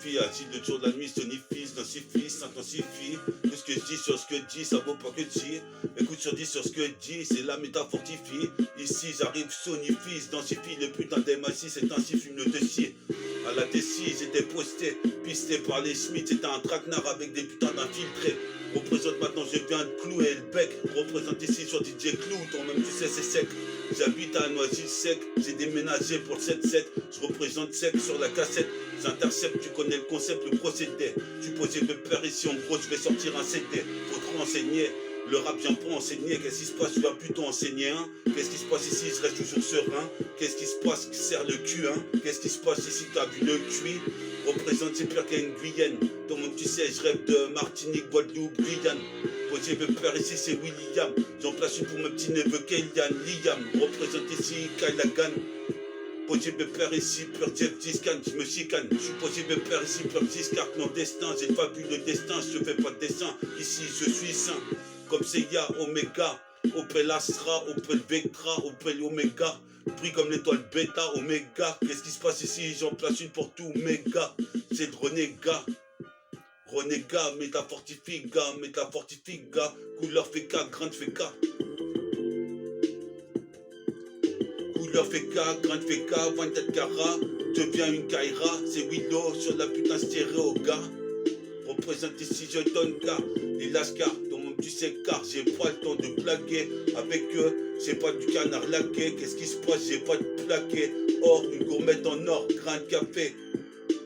fortifie, agile le jour, la nuit, sonifie, densifie, s'intensifie. Tout ce que je dis sur ce que je dis, ça vaut pas que dire. Écoute sur 10 sur ce que je dis, c'est la méta fortifie. Ici j'arrive, sonifie, densifie, le putain d'MI6, c'est ainsi, fume le dossier. À la T6, j'étais posté, pisté par les Smiths, c'était un traquenard avec des putains d'infiltrés. Représente maintenant, je viens de clouer le bec. Représente ici sur DJ Clou, toi-même tu sais c'est sec. J'habite à Noisy-le-Sec, j'ai déménagé pour le 7-7. Je représente sec sur la cassette. J'intercepte, tu connais le concept, le procédé. Tu posais de peur ici, en gros je vais sortir un CD. Faut trop enseigner. Le rap vient pour enseigner, qu'est-ce qui se passe, tu vas plutôt enseigner hein. Qu'est-ce qui se passe ici, je reste toujours serein. Qu'est-ce qui se passe, qui serre le cul hein. Qu'est-ce qui se passe ici, t'as vu le cuit. Représente, c'est pire qu'une Guyane. Toi même tu sais, je rêve de Martinique, Guadeloupe, Guyane. Posé de peur ici, c'est William. J'en place une pour mon petit neveu Kélian, Liam. Représente ici, Kailagan. Posé de peur ici, pur Jeff Discan, je me chicane. Je suis posé de peur ici, pur Discar, clandestin. J'ai le fabuleux destin, je fais pas de dessin. Ici, je suis saint. Comme c'est Ya, Omega, Opel Astra, Opel Vectra, Opel Omega. Pris comme l'étoile bêta, Omega. Qu'est-ce qui se passe ici? J'en place une pour tout, méga. C'est de renégat. Renégat, métafortifiga, métafortifiga. Couleur FK, grande FK. Couleur FK, grande FK, 24 carats. Deviens une Kaira, c'est Willow sur la putain stéréo, gars. Représente ici, je donne gars. Les lascars, tu sais car j'ai pas le temps de plaquer avec eux, j'ai pas du canard laqué, qu'est-ce qui se passe, j'ai pas de plaqué, or une gourmette en or, grain de café,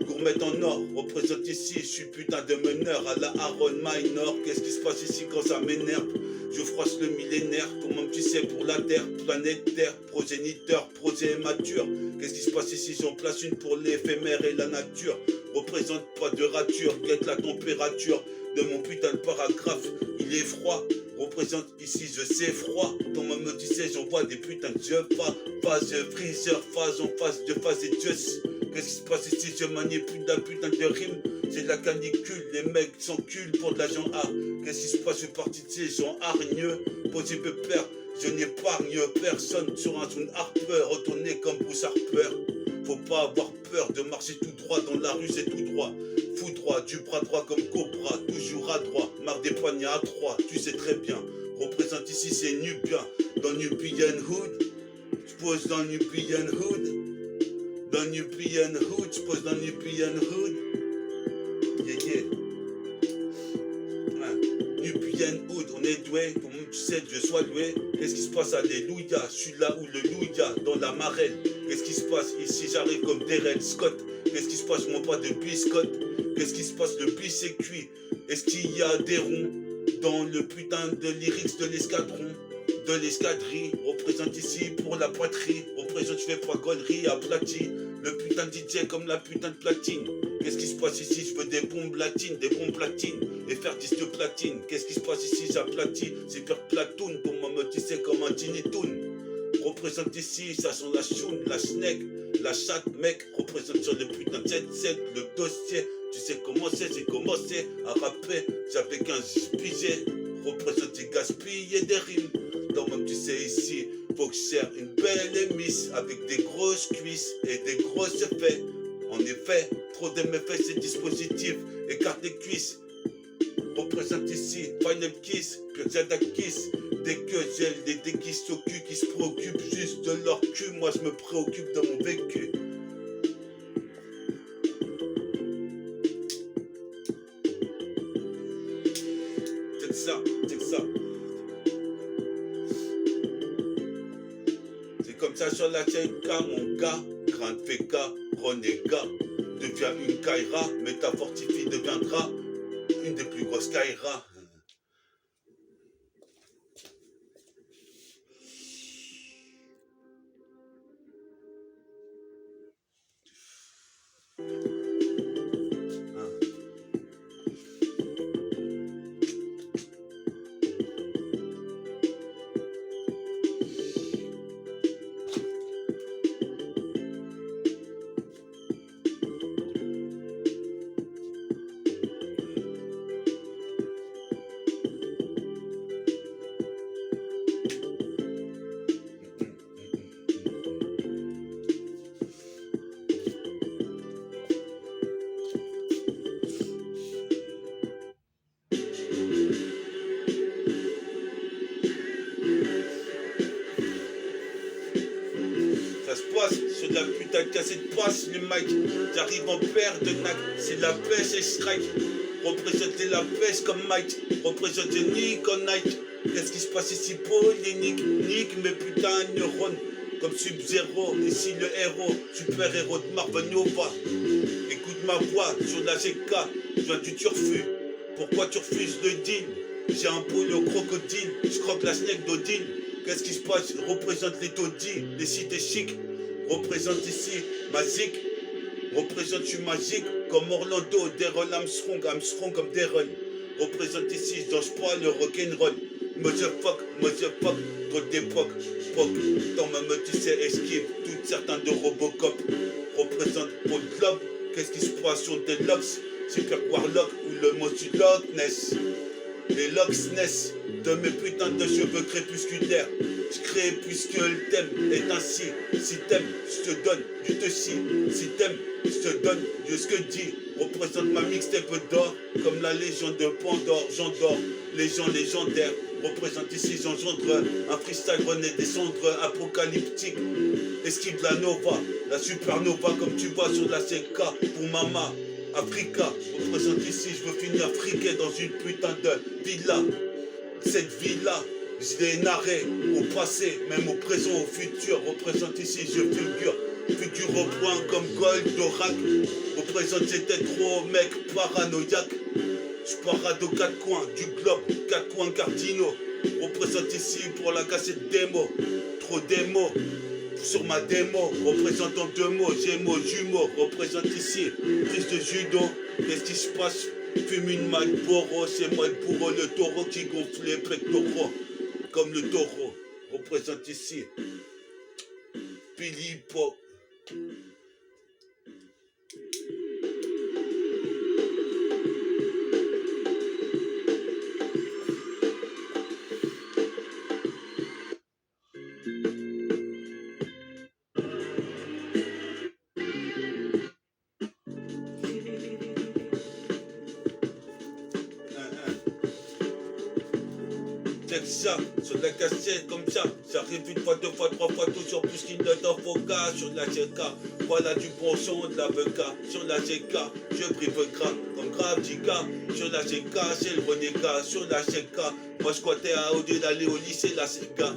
gourmette en or, représente ici, je suis putain de meneur à la Aaron Minor, qu'est-ce qui se passe ici quand ça m'énerve, je froisse le millénaire, toi-même tu sais pour la terre, planète terre, progéniteur, projet mature, qu'est-ce qui se passe ici, j'en place une pour l'éphémère et la nature, représente pas de rature, guette la température de mon putain de paragraphe, il est froid, représente ici, je sais froid, ton maman tu sais, j'envoie des putains de jeux, phase freezer, phase en phase de phase et just. Qu'est-ce qui se passe ici, je manipule d'un putain de rime, c'est de la canicule, les mecs s'enculent pour de l'argent A. Qu'est-ce qui se passe, je suis parti de ces gens hargneux, posé de peur, je n'épargne personne sur un son harpeur, retourné comme Bruce Harper. Faut pas avoir peur de marcher tout droit dans la rue, c'est tout droit. Fou droit, du bras droit comme Cobra, toujours à droit, marre des poignets à trois, tu sais très bien. Représente ici, c'est Nubien, dans Nubian Hood. Je pose dans Nubian Hood. Dans Nubian Hood, je pose dans Nubian Hood. Yeah, yeah. Nubian Hood, on est doué, tout le monde tu sais, Dieu soit loué. Qu'est-ce qui se passe, alléluia, je suis là où le louia, dans la marelle. Qu'est-ce qui se passe ici, j'arrive comme Derek Scott. Qu'est-ce qui se passe, je mange pas de biscotte. Qu'est-ce qui se passe, le bis est cuit. Est-ce qu'il y a des ronds dans le putain de lyrics de l'escadron, de l'escadrille? Représente ici pour la poitrine. Représente, je fais pas conneries, aplati. Le putain de DJ comme la putain de platine. Qu'est-ce qui se passe ici? Je veux des bombes latines, des bombes platines. Et faire 10 de platine. Qu'est-ce qui se passe ici? J'aplatis. C'est faire platoon. Ton maman, tu sais, comme un Tiny Toon. Représente ici, ça sent la choune, la snake, la chatte, mec. Représente sur le putain de 7-7, le dossier. Tu sais comment c'est, j'ai commencé à rapper. J'avais 15 pigés. Représente, j'ai gaspillé des rimes. Toi-même, tu sais ici, faut que je sers une belle émisse avec des grosses cuisses et des grosses effets. En effet, trop de méfaits, ces dispositifs écarte les cuisses. Représente ici, Final Kiss, Pirzada Kiss. Des que j'ai des déguisent au cul qui se préoccupent juste de leur cul. Moi je me préoccupe de mon vécu. C'est ça, c'est ça. C'est comme ça sur la Tchaïka, mon gars. Grand FK, renégat. Devient une Kaira, métafortifie deviendra une des plus grosses Kaira. sur la putain de cassette, passe le mic. J'arrive en paire de nac, c'est la pêche et strike. Représenter la pêche comme Mike, représenter Nick en Nike. Qu'est-ce qui se passe ici, polémique? Nick mes putains de neurones, comme Sub-Zero, ici le héros, super-héros de Marvel Nova. Écoute ma voix sur la GK, je viens du turfu. Pourquoi tu refuses le deal? J'ai un poule au crocodile, je croque la snake d'Odile. Qu'est-ce qui se passe? Représente les taudis, les cités chics. Représente ici Magic. Représente, je suis magique comme Orlando, Daryl Armstrong comme Daryl. Représente ici, je danse pas le rock'n'roll. Motherfuck, trop d'époque. Poc, dans ma meute, tu sais, esquive, toutes certains de Robocop. Représente pour le globe, qu'est-ce qui se passe sur des locks? Super Warlock ou le mot du Loch Ness. Les Loch Ness de mes putains de cheveux crépusculaires. Je crée puisque le thème est ainsi. Si t'aimes, je te donne du tessi. Si t'aimes, je te donne de ce que dit. Représente ma mixtape d'or. Comme la légende de Pandore, j'endors. Les gens légendaires. Représente ici, j'engendre un freestyle rené des cendres apocalyptique. Esquive la Nova, la supernova comme tu vois sur la CK pour Mama. Africa, représente ici, je veux finir friqué dans une putain de villa. Cette vie-là, je l'ai narré au passé, même au présent, au futur. Représente ici, je figure. Figure au point comme Goldorak. Représente, j'étais trop mec paranoïaque. Je parade aux quatre coins du globe, quatre coins cardinaux. Représente ici pour la cassette démo. Trop démo. Sur ma démo, représente en deux mots, Gémeaux, jumeaux, représente ici, prise de judo, qu'est-ce qui se passe? Fume une Marlboro, c'est moi pour le taureau qui gonfle les pectoraux, comme le taureau, représente ici, Philippot. Ça, sur la cassette comme ça, j'arrive une fois, deux fois, trois fois, toujours plus qu'il ne t'en faut qu'à sur la GK. Voilà du bon son de l'avocat, sur la GK, je brive gras, comme grave Jika. Sur la GK, c'est le renégat, sur la GK. Moi je squattais au lieu d'aller au lycée, la Sega.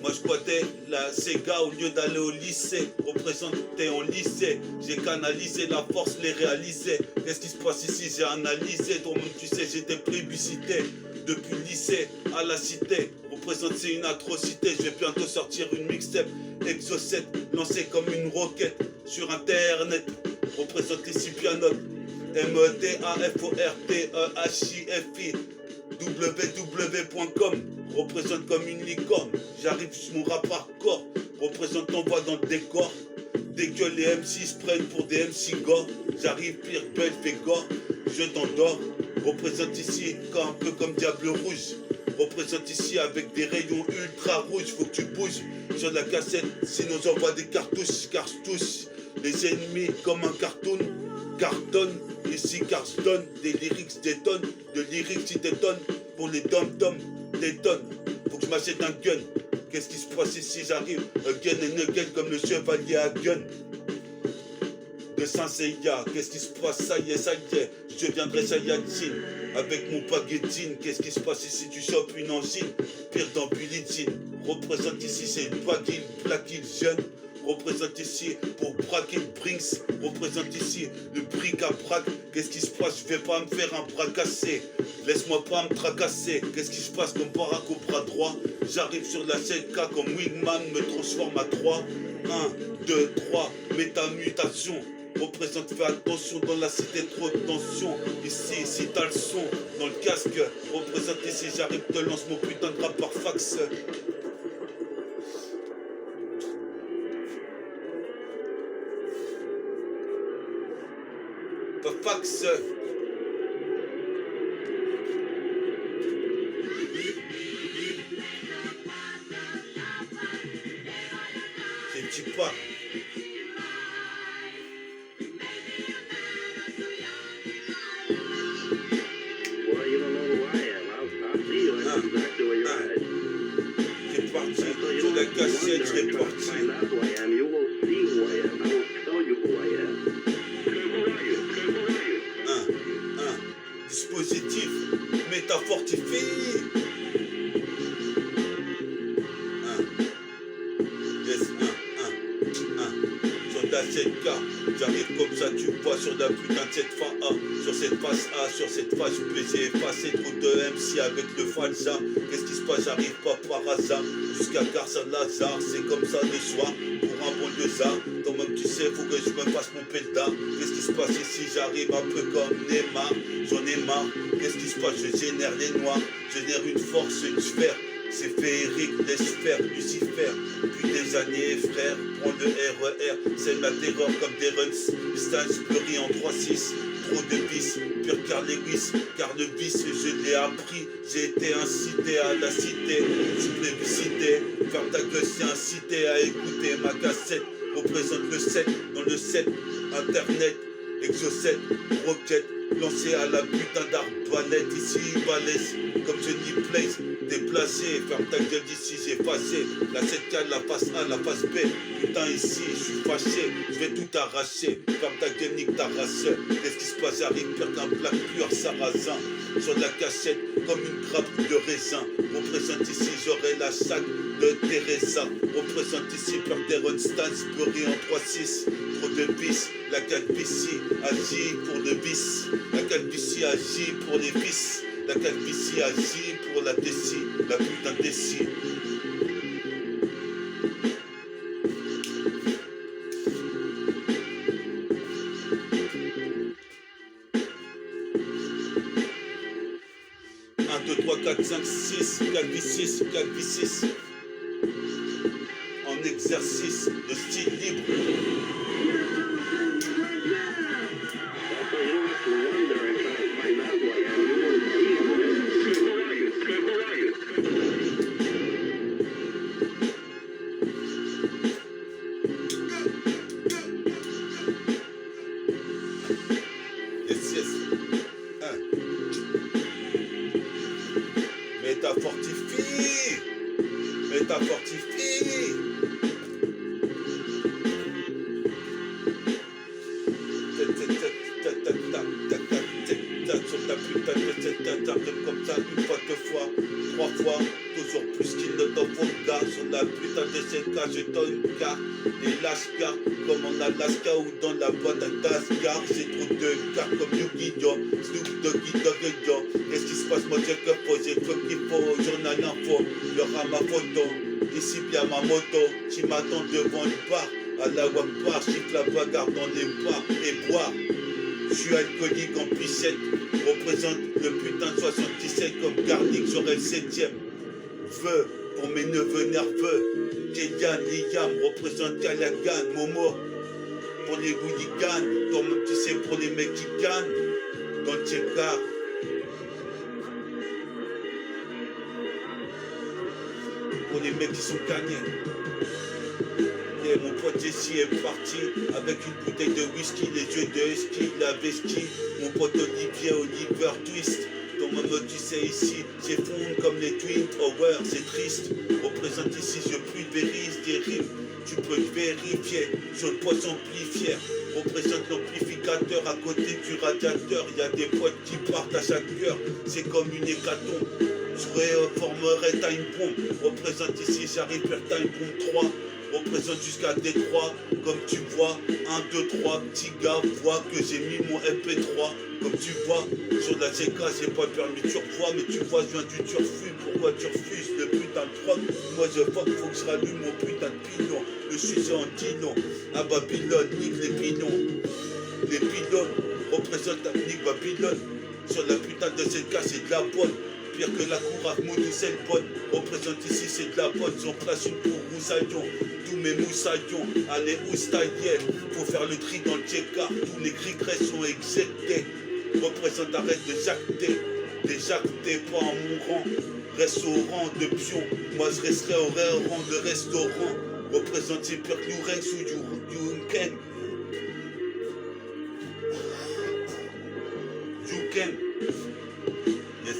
Moi je squattais la Sega au lieu d'aller au lycée. Représenté en lycée, j'ai canalisé la force, les réalisé. Qu'est-ce qui se passe ici? J'ai analysé, toi-même tu sais, j'étais plébiscité. Depuis le lycée à la cité, représente c'est une atrocité. Je vais bientôt sortir une mixtape Exo 7, lancée comme une roquette sur internet. Représente ici pianote MEDAFORTEHIFI www.com. Représente comme une licorne. J'arrive sur mon rap hardcore. Représente ton voix dans le décor. Dès que les MC se prennent pour des MC gore, j'arrive pire, belle, fait gore. Je t'endors. Représente ici un peu comme Diable Rouge. Représente ici avec des rayons ultra rouges. Faut que tu bouges sur la cassette, sinon j'envoie des cartouches. Les ennemis comme un cartoon cartonne. Ici Carston, des lyrics détonnent. De lyrics qui détonnent. Pour les dom-toms, détonne. Faut que je m'achète un gun. Qu'est-ce qui se passe ici? J'arrive again and again comme le chevalier à gun de Saint-Seiya. Qu'est-ce qui se passe? Ça y est, je deviendrai Saiyajin avec mon baguettine. Qu'est-ce qui se passe ici? Tu chopes une angine, pire dans Bulletine. Représente ici, c'est le Black Hill jeune. Représente ici pour braquer le Brinks. Représente ici le bric à brac. Qu'est-ce qui se passe? Je vais pas me faire un bras cassé. Laisse-moi pas me tracasser. Qu'est-ce qui se passe comme Barack au bras droit? J'arrive sur la 7K comme Wingman, me transforme à 3. 1, 2, 3, métamutation. Représente, fais attention dans la cité, trop de tension. Ici, si t'as le son dans le casque. Représente ici, j'arrive, te lance mon putain de rap par fax. Par fax. Je dis pas. C'est parti, sur la cassette, c'est parti. la 7K. J'arrive comme ça, tu vois, sur la putain de cette face A. Sur cette face A, sur cette face B, j'ai effacé trop de MC avec le falsa. Qu'est-ce qui se passe? J'arrive pas par hasard. Jusqu'à Gare Saint-Lazare, c'est comme ça le soir. Pour un bon lieusa, toi-même tu sais, faut que je me fasse mon pelletin. Qu'est-ce qui se passe ici? J'arrive un peu comme Neymar. J'en ai marre. Qu'est-ce qui se passe? Je génère les noirs. Je génère une force, une sphère. C'est féerique, laisse faire, Lucifer. Depuis des années, frère, prends le RER. C'est la terreur comme des runs. Stansbury en 3-6. Trop de bis, pur car Lewis. Car le vice, je l'ai appris. J'ai été incité à la cité. Je plébiscité. Ferme ta gueule, c'est incité à écouter ma cassette. Représente le 7 dans le 7. Internet, Exocet, Rocket. Lancé à la putain d'arbalète. Ici, balèze, comme Johnny Blaze. Déplacé, ferme ta gueule d'ici, j'ai effacé. La 7K, la face A, la face B. Putain, ici, je suis fâché, je vais tout arracher. Ferme ta gueule, nique ta race. Qu'est-ce qui se passe? J'arrive pire qu'un black pur sarrasin. Sur la cachette, comme une grappe de raisin. Représente ici, j'aurai la sac de Teresa. Représente ici, Perteron Stansbury en 3-6. Trop de bis, la calvitie agit pour le vice. La calvitie agit pour les vices. La calvitie agit pour la décie, la putain de décie. Un, 2, 3, 4, 5, 6, calvicis, calvicis. En exercice de style libre. Métafortifie, métafortifie. Sur ta putain de tête, t'arrives comme ça une fois, deux fois, trois fois, toujours plus qu'il ne t'en faut gars. Sur la putain de CK, je donne une carte, les lascars, comme en Alaska ou dans la boîte à Dasgar. J'ai trop de cartes comme Yu-Gi-Oh, Snoop Doggy Doggy. Qu'est-ce qui se passe? Moi j'ai que faut, j'ai fait qu'il faut, journal info, il y aura ma photo, ici bien ma moto, qui m'attend devant une barre, à la Wakbar, chiffre la bagarre dans les bars et boire. Je suis alcoolique en piscette, représente le putain de 77 comme Garnic, j'aurai le 7ème. Vœu pour mes neveux nerveux, Kélian, Liam, représente Kalagan, Momo. Pour les hooligans, toi-même tu sais pour les mecs qui gagnent, dans le tchékar. Pour les mecs qui sont gagnés. Et mon pote Jesse est parti avec une bouteille de whisky, les yeux de husky, la vesquille. Mon pote Oliver Twist. Ton maman tu sais ici, j'effondre comme les Twin Towers, c'est triste. Représente ici, je pulvérise des rimes. Tu peux vérifier, sur le poste amplifié. Représente l'amplificateur à côté du radiateur. Il y a des potes qui partent à chaque heure, c'est comme une hécatombe. Je réformerai Time Bomb. Représente ici, j'arrive vers Time Bomb 3. Représente jusqu'à Détroit, comme tu vois, 1, 2, 3, petit gars, vois que j'ai mis mon MP3, comme tu vois, sur la CK, j'ai pas permis de surpoids, mais tu vois, je viens du turfu, pourquoi tu refuses le putain de prod? Moi je vois qu'il faut que je rallume mon putain de pilon, le sujet en dilon, à Babylone, nique les pilons, les pylônes, représentent nique Babylone, sur la putain de CK, c'est de la bonne. Pire que la cour à Moudou, c'est le bonne. Représente ici, c'est de la bonne. J'en place une pour Roussaillon. Tous mes moussaillons, allez, Oustaïen. Faut faire le tri dans le tchékar. Tous les gris-grès sont exécutés. Représente, arrête de jacter. Déjacté, pas en mourant. Reste au rang de pion. Moi, je resterai au rang de restaurant. Représente, c'est pire que Lourenx ou Youken. Youken. Yes.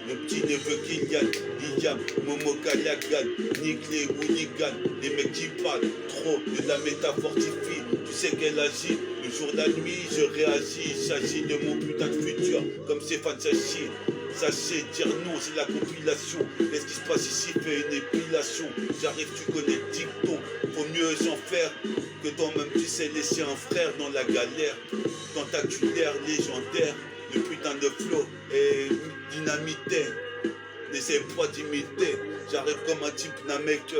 Mon petit neveu Kylian, Liam, Momo Kalagan, nique les hooligans, les mecs qui parlent trop de la métafortifie. Tu sais qu'elle agit, le jour, la nuit, je réagis, il s'agit de mon putain de futur, comme Stéphane Sachi. Sachez dire non, c'est la compilation. Qu'est-ce qui se passe ici? Fais une épilation. J'arrive, tu connais le dicton. Faut mieux en faire que toi-même tu sais laisser un frère dans la galère. Tentaculaire, légendaire. Le putain de flow est dynamité. N'essaie pas d'imiter. J'arrive comme un type Namek.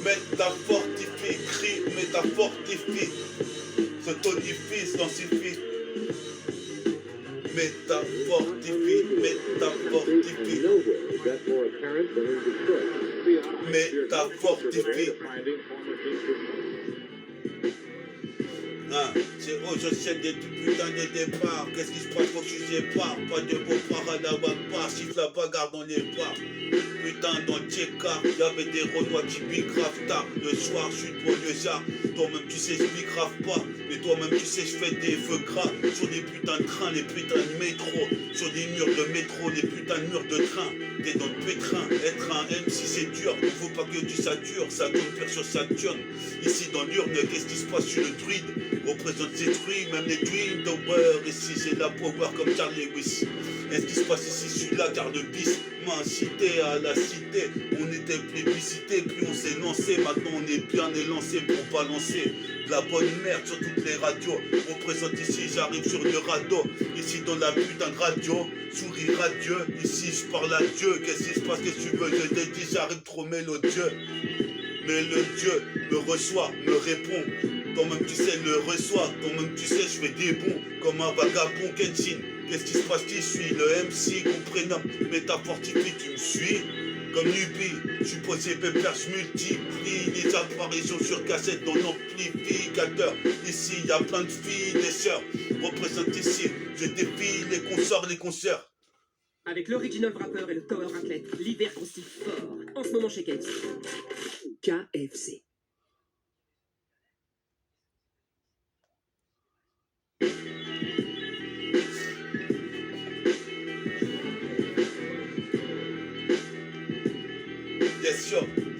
Métafortifie, crie, métafortifie, se tonifie, densifie. Métafortifie, métafortifie. Métafortifie. C'est j'enchaîne des putains de départs. Qu'est-ce qui se passe? Faut que je sépare. Pas de beau par à la pas. Siffle la bagarre dans les bars. Putain, dans le Tcheka, y'avait des Renois qui bicravent tard. Le soir, je suis devant le jar. Toi-même, tu sais, je bicrave pas. Mais toi-même, tu sais, je fais des feux gras. Sur les putains de trains, les putains de métro. Sur des murs de métro, les putains de murs de train. T'es dans le pétrin. Être un MC, c'est dur. Il faut pas que tu satures. Ça tourne pire sur Saturne. Ici, dans l'urne, qu'est-ce qui se passe? Je suis le druide. Représente ces truies, même les Twin Towers. Ici, j'ai la power comme Charles Lewis. Qu'est-ce qui se passe ici? Je suis là car le bis m'a incité à la cité. On était plébiscité, puis on s'est lancé. Maintenant on est bien élancé pour balancer de la bonne merde sur toutes les radios. Représente ici, j'arrive sur le radeau. Ici dans la putain de radio, sourire radieux. Ici je parle à Dieu. Qu'est-ce qui se passe? Qu'est-ce que tu veux? Je te dis, j'arrive trop mélodieux. Mais le Dieu me reçoit, me répond. Toi-même tu sais le reçoit. Toi-même tu sais je fais des bons comme un vagabond Kenshin. Qu'est-ce qui se passe? Je suis le MC qu'on prénomme Métafortifie, tu me suis? Comme Nubi, je suis posé pépère, je multiplie les apparitions sur cassette dans l'amplificateur. Ici, y a plein de filles, des sœurs. Représente ici, je défie les consorts, les concerts. Avec l'original rappeur et le power athlète, l'hiver constitue fort. En ce moment chez KFC. KFC.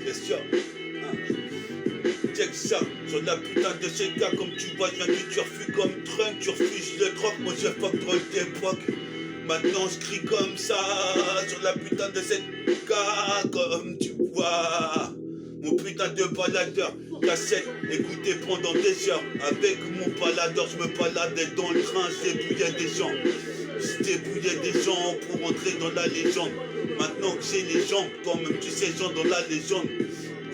C'est sûr. Check ça, sur la putain de ces gars, comme tu vois, je viens du turfu comme Trump, tu refuses le troc, moi je fuck drôle d'époque. Maintenant je crie comme ça, sur la putain de cette gars, comme tu vois. Mon putain de baladeur, cassette, écoutez pendant des heures. Avec mon baladeur, je me baladais dans le train, je débrouillais des gens. Je débrouillais des gens pour entrer dans la légende. Maintenant que j'ai les jambes, toi-même tu sais, gens dans la légende.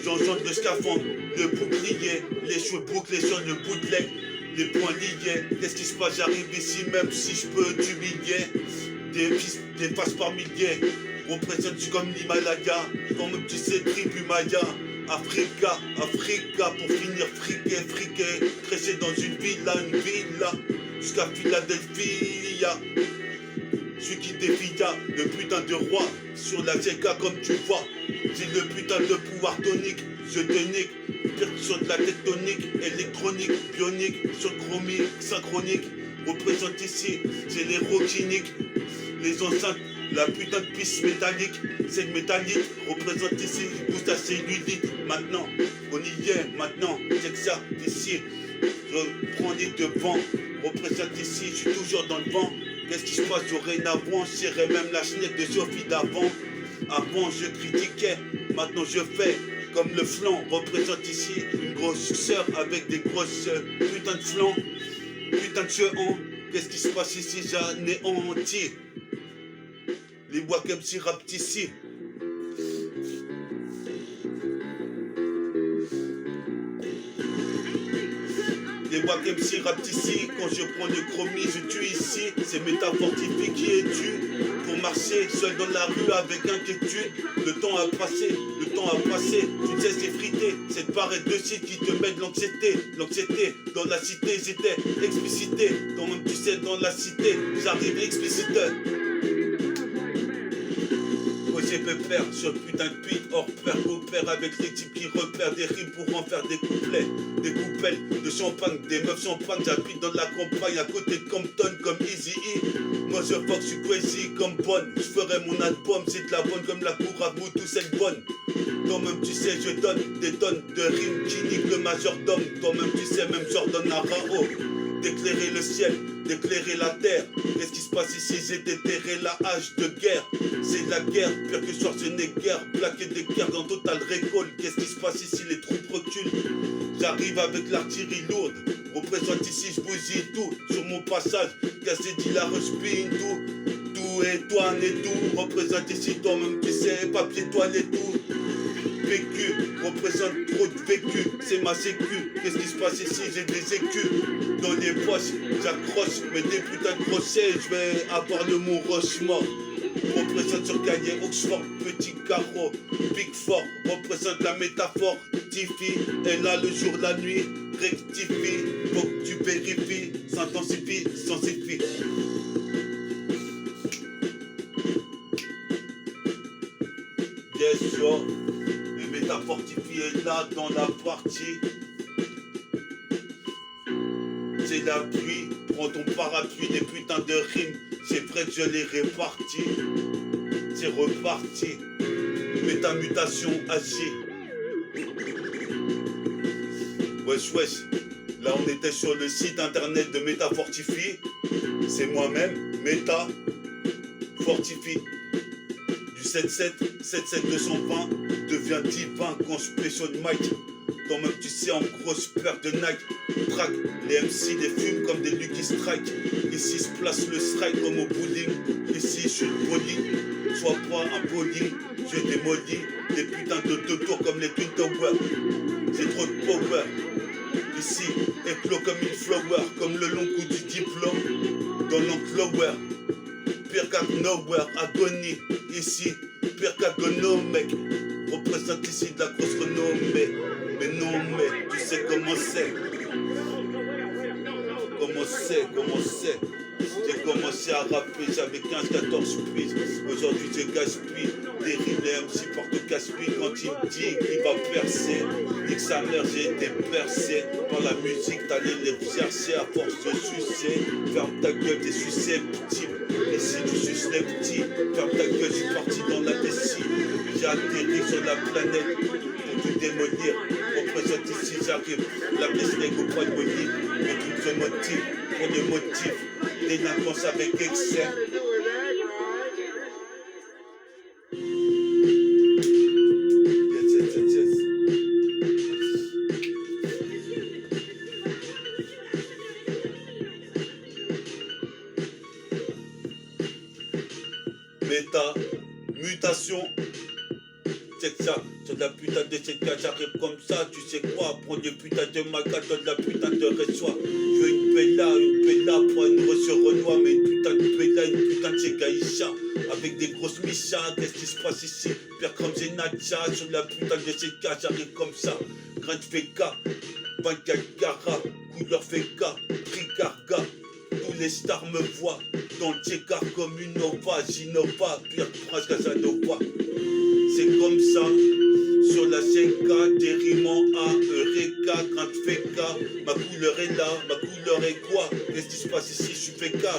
J'enchante le scaphandre, le bouclier, les cheveux bouclés sur le bootleg, les poings liés. Qu'est-ce qui se passe? J'arrive ici même si je peux t'humilier. Des faces par milliers, représente comme l'Himalaya. Toi-même tu sais, tribu Maya. Africa, pour finir friqué, crêcher dans une villa, jusqu'à Philadelphie. Celui qui défie le putain de roi sur la ZK comme tu vois. J'ai le putain de pouvoir tonique, je te nique. Sur de la tectonique, électronique, bionique, sur chromique, synchronique. Représente ici, c'est les roquiniques, les enceintes, la putain de piste métallique, c'est le métallique. Représente ici, pousse ta cellulite. Maintenant, on y est, maintenant, c'est que ça, ici. Je prends les devants, représente ici, je suis toujours dans le vent. Qu'est-ce qui se passe dorénavant? Je serais même la chenette de Sophie d'avant. Avant je critiquais, maintenant je fais comme le flanc. Représente ici une grosse sœur avec des grosses putains de flancs, putain de cheveux. Qu'est-ce qui se passe ici? J'anéantis les bois comme si rapent ici. Les C'est Wack MC rap ici, quand je prends le chromie, je tue ici. C'est métafortifié qui est dû pour marcher seul dans la rue avec inquiétude. Le temps a passé, tu ne cesses d'effriter. Cette parade de site qui te met de l'anxiété. L'anxiété dans la cité, j'étais explicité. Toi-même tu sais dans la cité, j'arrive explicite. J'ai pépère sur putain de beat hors pair, coopère avec les types qui repèrent des rimes pour en faire des couplets, des coupelles de champagne, des meufs champagne. J'habite dans la campagne à côté de Compton comme Easy E. Moi je fuck, je suis crazy comme bonne. Je ferai mon album, c'est de la bonne comme la cour à bout, tout c'est bonne. Toi-même tu sais, je donne des tonnes de rimes qui niquent le majordome. Toi-même tu sais, même Jordan Arao. D'éclairer le ciel, d'éclairer la terre. Qu'est-ce qui se passe ici? J'ai déterré la hache de guerre. C'est la guerre, pire que Schwarzenegger. Plaqué des guerres dans Total Recall. Qu'est-ce qui se passe ici? Les troupes reculent. J'arrive avec l'artillerie lourde. Représente ici, je bousille tout. Sur mon passage, cassé dit la respine tout. Tout et toi et tout. Représente ici, toi-même tu sais, papier toile et tout. Vécu, représente trop de vécu, c'est ma sécu. Qu'est-ce qui se passe ici? J'ai des écus dans les poches, j'accroche, mais des putains de crochets, je vais avoir le mont Rochemort. Représente sur cahier Oxford, petit carreau, Big Four, représente la métaphore, Tiffy, et là le jour, la nuit, rectifie, faut que tu vérifies, s'intensifie, sensifie. Yes, yo. Fortifié là dans la partie. C'est la pluie, prends ton parapluie, des putains de rimes, c'est vrai que je les répartis. C'est reparti, métamutation agit. Wesh wesh, là on était sur le site internet de Métafortifie. C'est moi-même, Méta Fortifie. Du 77220 devient divin quand je pêche au mic. Toi-même tu sais en grosse paire de Nike. Track, les MC les fument comme des Lucky Strike. Ici se place le strike comme au bowling. Ici je suis le bowling. Sois pas un bowling, je démolis des putains de deux tours comme les Twin Towers. J'ai trop de power. Ici, éclos comme une flower, comme le long coup du diplôme. Dans l'enclower, pire qu'à nowhere, agonie. Ici, pire qu'agono, mec. Représente ici de la grosse renommée. Mais non, mais tu sais comment c'est. Comment c'est. J'ai commencé à rapper, j'avais 15-14 piges. Aujourd'hui, je gaspille. Des rimes, les MC portent casse-pied quand il me dit qu'il va percer. Nique sa mère, j'ai été percé par la musique, t'allais les chercher à force de sucer. Ferme ta gueule, t'es susceptible. Et si tu suces les petits, ferme ta gueule, je suis parti dans la décide. J'ai atterri sur la planète pour tout démolir. Représente ici, j'arrive. La blesse n'est qu'au point de motif. Mais tout se motive pour des motifs. Délinquance avec excès. Yes. Méta, mutation. Check ça, sur la putain de cette cage, j'arrive comme ça, tu sais quoi, prends des putains de maca, donne la putain de reçoit. Je veux une bella, prends une reçu Renoir, mais une putain de bella, une putain de Segaïcha, avec des grosses michas, qu'est-ce qui se passe ici? Pire comme Zenacha, sur la putain de cette cage, j'arrive comme ça, grain de féca, 24 carats, couleur féca, tricarga. Tous les stars me voient dans le Tchékar comme une Nova, Ginova, pire prince Casanova. C'est comme ça, sur la CK, des rimes en A, Eureka, grain de féca. Ma couleur est là, ma couleur est quoi? Qu'est-ce qui se passe ici? Je suis féca.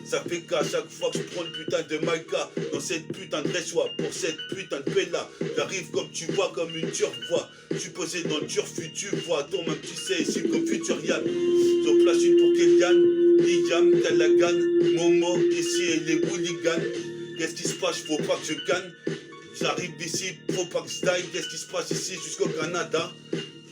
Ça fait qu'à chaque fois que je prends le putain de Maïka dans cette putain de réchois, pour cette putain de bella, j'arrive comme tu vois, comme une turvoie. Je suis posé dans le turfu, tu vois, toi-même tu sais, ici comme Futurian. J'en place une pour Kélian, Liam, Calagan, Momo, ici et les hooligans. Qu'est-ce qui se passe? Faut pas que je gagne. J'arrive d'ici, faut pas que je taille. Qu'est-ce qui se passe ici jusqu'au Canada?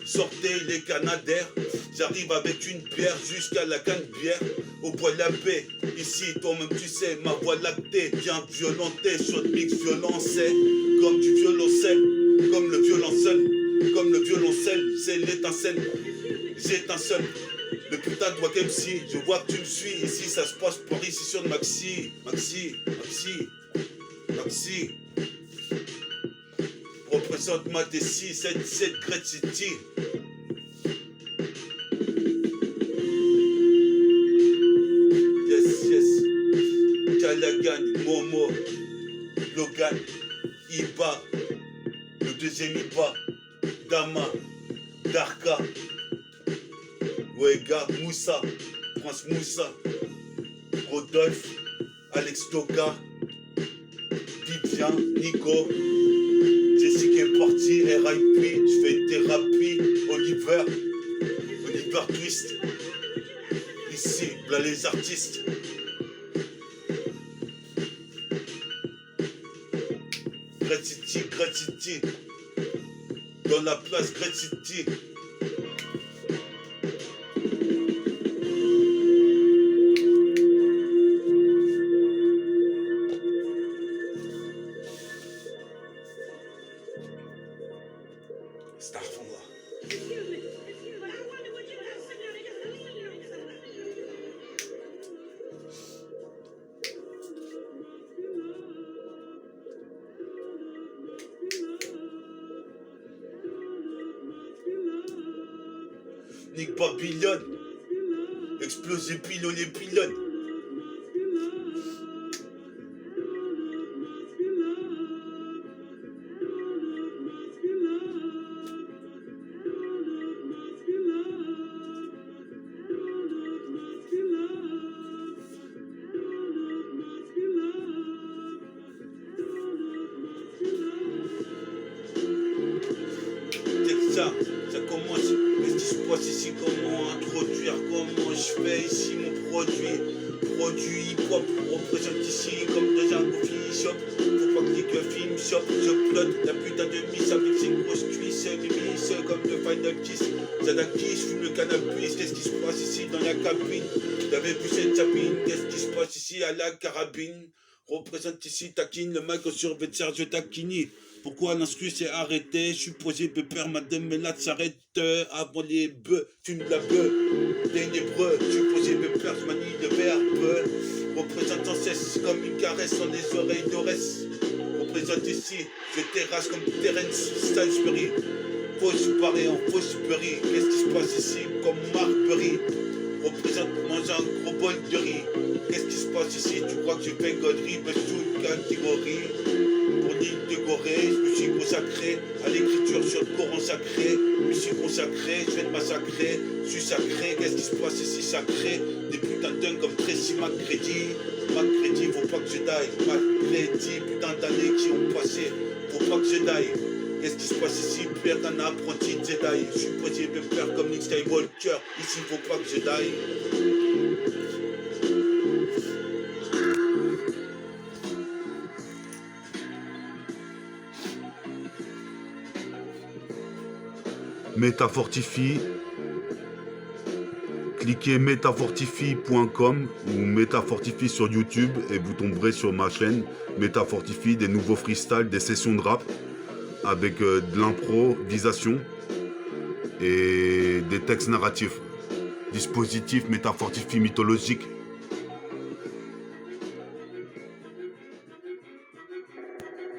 Sortez les Canadaires. J'arrive avec une bière jusqu'à la canne bière. Au bois de la baie. Ici, toi-même tu sais, ma voix lactée. Bien violentée, sur le mix violoncelle. Comme du violoncelle. Comme le violoncelle. C'est l'étincelle. j'étincelle. Le putain de Wack MC, je vois que tu me suis. Ici, ça se passe par ici sur le Maxi. Maxi. Représente ma DC, 77 Great City. Yes. Calagan, Momo, Logan, Iba, le deuxième Iba, Dama, Darka, Wega, Moussa, Prince Moussa, Rodolphe, Alex Toka, Vivian, Nico, Jessica est partie, RIP, je fais thérapie, Oliver Twist, ici, là les artistes. Great City, dans la place Great City. Nick Babylone, explosé pylône les pylônes. Ça commence, qu'est-ce qui se passe ici, comment introduire, comment je fais ici mon produit hip-hop, représente ici comme dans un coffee shop, faut pas cliquer film shop, je plotte la putain de miss avec ses grosses cuisses, miss comme le Final Kiss, Zadaki, je fume le cannabis, qu'est-ce qui se passe ici dans la cabine, t'avais vu cette cabine, qu'est-ce qui se passe ici à la carabine, représente ici Taquine, le mec au survêt de Sergio Tacchini. Pourquoi l'instru s'est arrêté? Je suis posé pépère, madame, mais là s'arrête avant les bœufs, fume la bœuf, ténébreux, je suis posé pépère, je manie le verbe, représente sans cesse comme une caresse dans les oreilles d'Orès, représente ici, je terrasse comme Terence Salisbury, fausse parée en fausse berry, qu'est-ce qui se passe ici comme Marbury, représente manger un gros bol de riz, qu'est-ce qui se passe ici, tu crois que je fais connerie, mais sous catégorie. Pour l'île de Gorée, je me suis consacré à l'écriture sur le Coran sacré. Je me suis consacré, je vais te massacrer. Je suis sacré, qu'est-ce qui se passe ici sacré? Des putains de dingues comme Tracy McGrady. McGrady, faut pas que je die. McGrady, putain d'années qui ont passé. Faut pas que je die. Qu'est-ce qui se passe ici? Père d'un apprenti de Jedi. Je suis posé peur comme Luke Skywalker. Ici, faut pas que je die. Métafortifie, cliquez métafortifie.com ou Métafortifie sur YouTube et vous tomberez sur ma chaîne Métafortifie, des nouveaux freestyles, des sessions de rap avec de l'improvisation et des textes narratifs. Dispositif Métafortifie mythologique.